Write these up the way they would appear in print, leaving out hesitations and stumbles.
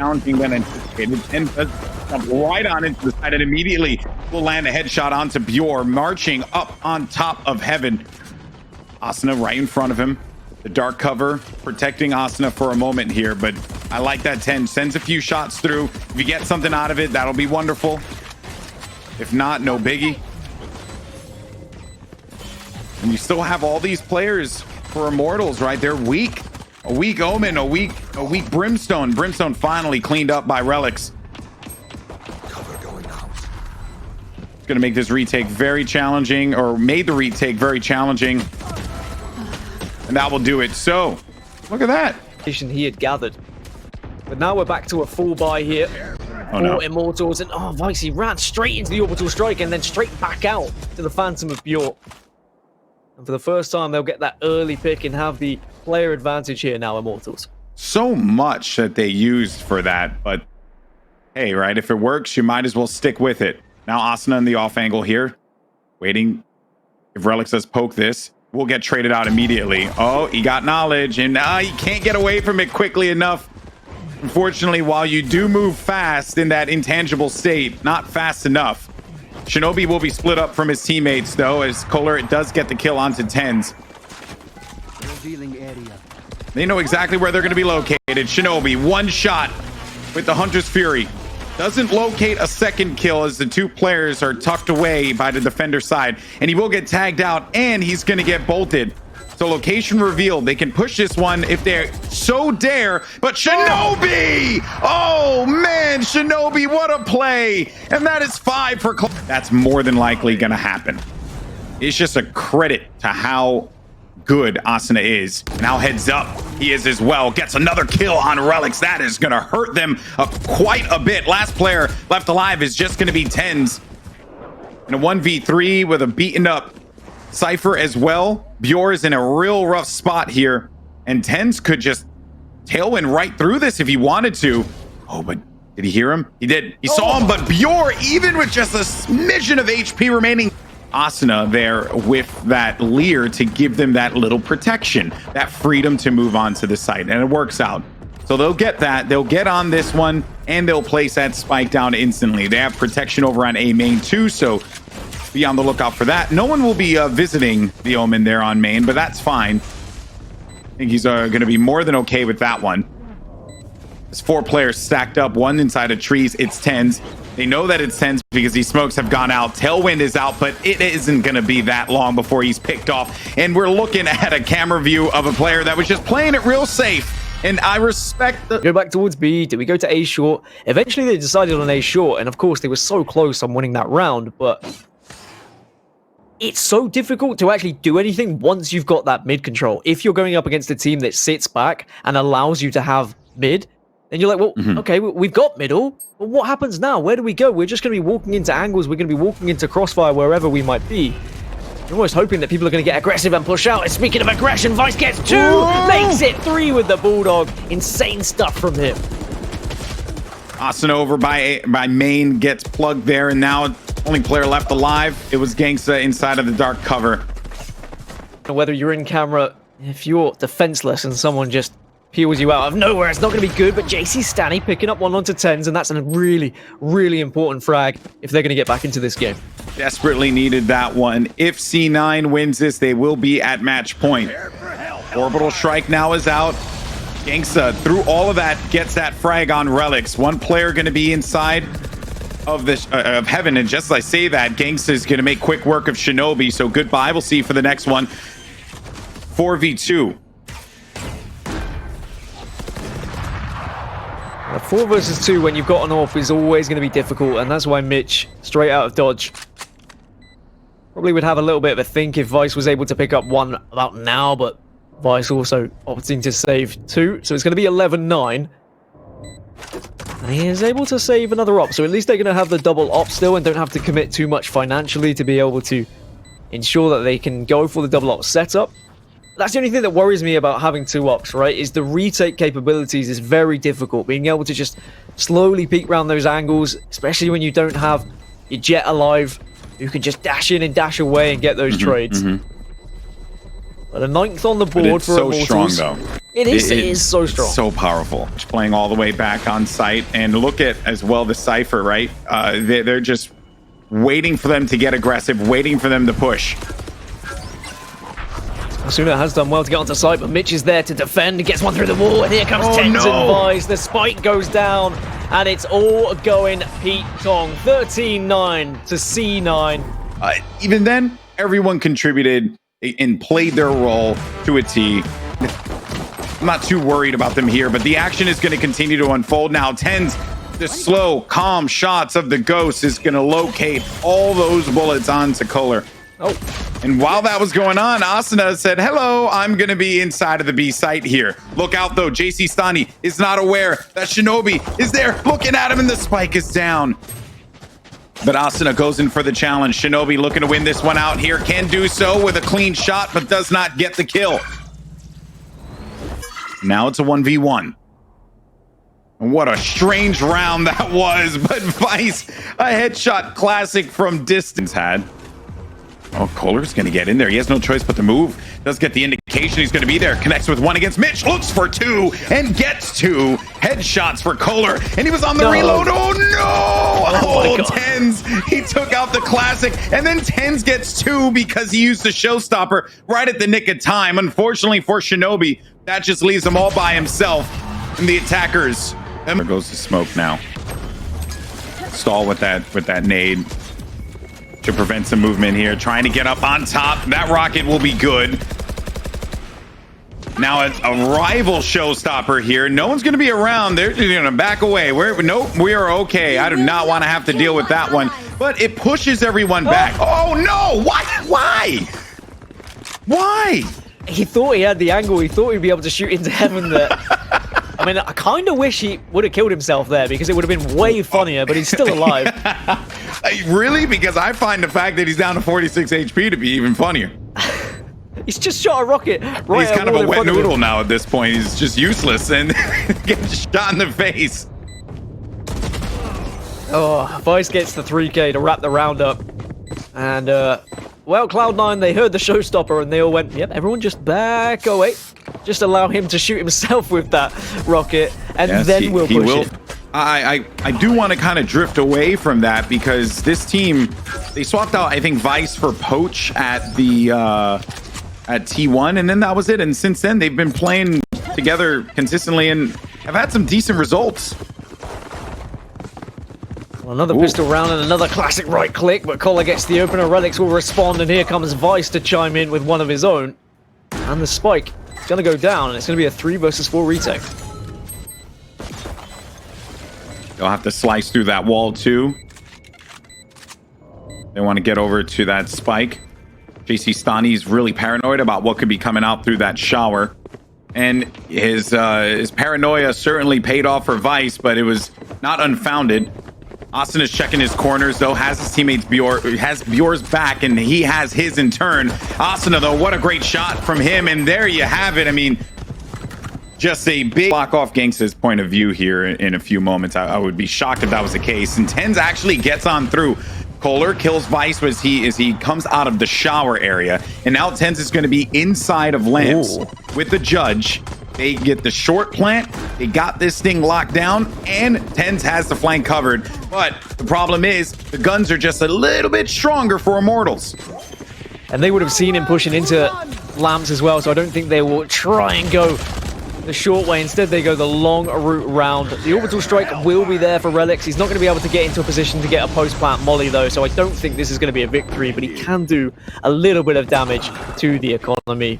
challenging than anticipated. And jump right on into the side and immediately will land a headshot onto Bjor, marching up on top of heaven. Asuna right in front of him. The dark cover protecting Asuna for a moment here, but I like that TenZ. Sends a few shots through. If you get something out of it, that'll be wonderful. If not, no biggie. And you still have all these players for Immortals, right? They're weak. A weak Omen, a weak Brimstone. Brimstone finally cleaned up by Relyks. It's gonna make this retake very challenging, or made the retake very challenging. And that will do it. So, look at that. He had gathered. But now we're back to a full buy here for Immortals. And oh, Vikes, he ran straight into the orbital strike and then straight back out to the Phantom of Bjor. And for the first time, they'll get that early pick and have the player advantage here now, Immortals. So much that they used for that, but hey, right, if it works, you might as well stick with it. Now Asuna in the off angle here, waiting. If Relyks does poke this, we'll get traded out immediately. Oh, he got knowledge, and he can't get away from it quickly enough. Unfortunately, while you do move fast in that intangible state, not fast enough. Shinobi will be split up from his teammates, though, as KOLER does get the kill onto TenZ. They know exactly where they're going to be located. Shinobi, one shot with the Hunter's Fury. Doesn't locate a second kill as the two players are tucked away by the defender side. And he will get tagged out, and he's going to get bolted. So location revealed. They can push this one if they so dare. But Shinobi! Oh, man, Shinobi, what a play. And that is 5 for KOLER. That's more than likely going to happen. It's just a credit to how good Asuna is. Now heads up, he is as well. Gets another kill on Relyks. That is going to hurt them quite a bit. Last player left alive is just going to be TenZ. In a 1v3 with a beaten up Cypher as well. Bjor is in a real rough spot here, and TenZ could just tailwind right through this if he wanted to. Oh, but did he hear him? He did. He saw him, but Bjor, even with just a smidgen of HP remaining, Asuna there with that Leer to give them that little protection, that freedom to move on to the site, and it works out. So they'll get that. They'll get on this one, and they'll place that spike down instantly. They have protection over on A main too, so be on the lookout for that. No one will be visiting the Omen there on main, but that's fine. I think he's going to be more than okay with that one. There's 4 players stacked up, one inside of trees. It's TenZ. They know that it's TenZ because these smokes have gone out. Tailwind is out, but it isn't going to be that long before he's picked off. And we're looking at a camera view of a player that was just playing it real safe. And I respect the... Go back towards B. Did we go to A short? Eventually, they decided on A short. And of course, they were so close on winning that round. But it's so difficult to actually do anything once you've got that mid control. If you're going up against a team that sits back and allows you to have mid, then you're like, well, okay, we've got middle. But what happens now? Where do we go? We're just going to be walking into angles. We're going to be walking into crossfire wherever we might be. You're almost hoping that people are going to get aggressive and push out. And speaking of aggression, Vice gets 2, makes it 3 with the Bulldog. Insane stuff from him. Asuna over by main, gets plugged there, and now only player left alive. It was Genghsta inside of the dark cover. Whether you're in camera, if you're defenseless and someone just peels you out of nowhere, it's not going to be good. But jcStani picking up one onto TenZ, and that's a really, really important frag if they're going to get back into this game. Desperately needed that one. If C9 wins this, they will be at match point. Orbital strike now is out. Genghsta, through all of that, gets that frag on Relyks. One player going to be inside of the of heaven, and just as I say that, Genghsta is going to make quick work of Shinobi. So goodbye. We'll see you for the next one. 4v2. 4 versus 2 when you've got an AWP is always going to be difficult, and that's why Mitch, straight out of dodge, probably would have a little bit of a think if Vice was able to pick up one about now, but Vice also opting to save 2, so it's going to be 11-9. And he is able to save another op, so at least they're going to have the double op still and don't have to commit too much financially to be able to ensure that they can go for the double op setup. That's the only thing that worries me about having 2 ops, right? Is the retake capabilities is very difficult. Being able to just slowly peek around those angles, especially when you don't have your jet alive, who can just dash in and dash away and get those trades. But a 9th on the board for Immortals. Immortals. So strong, though. It is so strong. So powerful. Just playing all the way back on site. And look at, as well, the Cypher, right? They're just waiting for them to get aggressive, waiting for them to push. Asuna has done well to get onto site, but Mitch is there to defend. He gets one through the wall, and here comes TenZ and Vice. The spike goes down, and it's all going Pete Tong. 13-9 to C9. Even then, everyone contributed and played their role to a T. I'm not too worried about them here, but the action is going to continue to unfold now. TenZ, the slow, calm shots of the Ghost is going to locate all those bullets onto KOLER. Oh. And while that was going on, Asuna said, hello, I'm going to be inside of the B site here. Look out, though. jcStani is not aware that shinobi is there looking at him, and the spike is down. But Asuna goes in for the challenge. shinobi looking to win this one out here. Can do so with a clean shot, but does not get the kill. Now it's a 1v1. And what a strange round that was. But Vice, a headshot classic from distance had. Oh, KOLER's going to get in there. He has no choice but to move. Does get the indication he's going to be there. Connects with one against Mitch. Looks for two and gets two. Headshots for KOLER. And he was on the reload. Oh, no. Oh, TenZ. He took out the classic. And then TenZ gets two because he used the showstopper right at the nick of time. Unfortunately for shinobi, that just leaves him all by himself. And the attackers. There goes the smoke now. Stall with that nade to prevent some movement here. Trying to get up on top. That rocket will be good. Now it's a rival showstopper here. No one's going to be around. They're going to back away. Nope, we are okay. I do not want to have to deal with that one. But it pushes everyone back. Oh, no. Why? Why? He thought he had the angle. He thought he'd be able to shoot into heaven there. I mean, I kind of wish he would have killed himself there because it would have been way funnier, but he's still alive. Really? Because I find the fact that he's down to 46 HP to be even funnier. He's just shot a rocket right He's kind of a wet noodle now at this point. He's just useless and gets shot in the face. Oh, Vice gets the 3K to wrap the round up. And, well, Cloud9, they heard the showstopper and they all went, yep, everyone just back away. Just allow him to shoot himself with that rocket, and yes, then we'll push it. I do want to kind of drift away from that because this team, they swapped out, I think, Vice for Poach at the at T1, and then that was it. And since then, they've been playing together consistently and have had some decent results. Well, another pistol round and another classic right click, but KOLER gets the opener. Relyks will respond, and here comes Vice to chime in with one of his own. And the spike is going to go down, and it's going to be a 3 versus 4 retake. They'll have to slice through that wall too. They want to get over to that spike. jcStani is really paranoid about what could be coming out through that shower. And his paranoia certainly paid off for Vice, but it was not unfounded. Austin is checking his corners, though, has his teammates has Bjor's back, and he has his in turn. Asuna, though, what a great shot from him, and there you have it. I mean, just a big block off Genghsta's point of view here in a few moments. I would be shocked if that was the case. And TenZ actually gets on through. KOLER kills Vice as he comes out of the shower area, and now TenZ is going to be inside of lamps with the judge. They get the short plant. They got this thing locked down, and TenZ has the flank covered. But the problem is the guns are just a little bit stronger for Immortals. And they would have seen him pushing into lamps as well, so I don't think they will try and go the short way. Instead, they go the long route round. The orbital strike will be there for Relyks. He's not going to be able to get into a position to get a post-plant molly, though, so I don't think this is going to be a victory, but he can do a little bit of damage to the economy.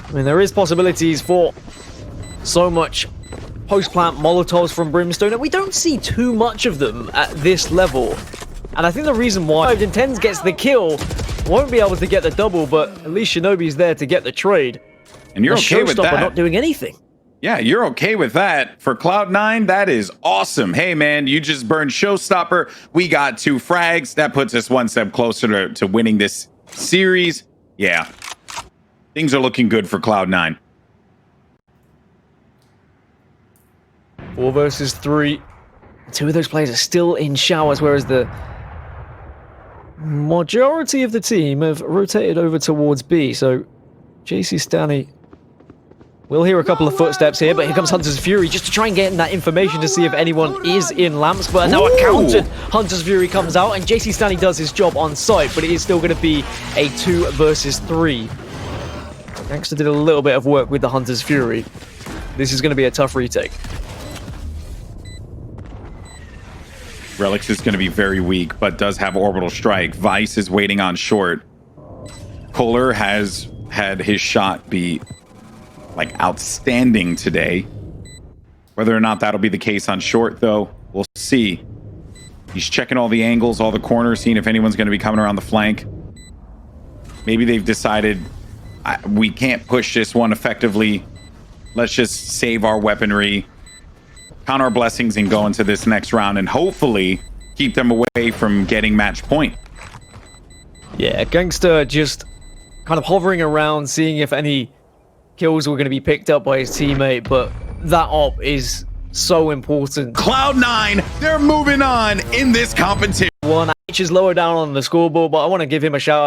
I mean, there is possibilities for so much post-plant Molotovs from Brimstone, and we don't see too much of them at this level. And I think the reason why TenZ gets the kill, won't be able to get the double, but at least shinobi's there to get the trade. And you're okay with that. Not doing anything. Yeah, you're okay with that. For Cloud9, that is awesome. Hey, man, you just burned Showstopper. We got 2 frags. That puts us one step closer to winning this series. Yeah, things are looking good for Cloud9. 4 versus 3. 2 of those players are still in showers, whereas the majority of the team have rotated over towards B. So jcStani We'll hear a couple of footsteps here, but here comes Hunter's Fury just to try and get that information to see if anyone is in lamps. But now a countered Hunter's Fury comes out, and jcStani does his job on site, but it is still going to be a 2 versus 3. Genghsta did a little bit of work with the Hunter's Fury. This is going to be a tough retake. Relyks is going to be very weak, but does have Orbital Strike. Vice is waiting on short. KOLER has had his shot be like outstanding today. Whether or not that'll be the case on short, though, we'll see. He's checking all the angles, all the corners, seeing if anyone's going to be coming around the flank. Maybe they've decided we can't push this one effectively. Let's just save our weaponry, count our blessings, and go into this next round and hopefully keep them away from getting match point. Yeah, Genghsta just kind of hovering around, seeing if any kills were going to be picked up by his teammate, but that op is so important. Cloud9, they're moving on in this competition. Mitch is lower down on the scoreboard, but I want to give him a shout out.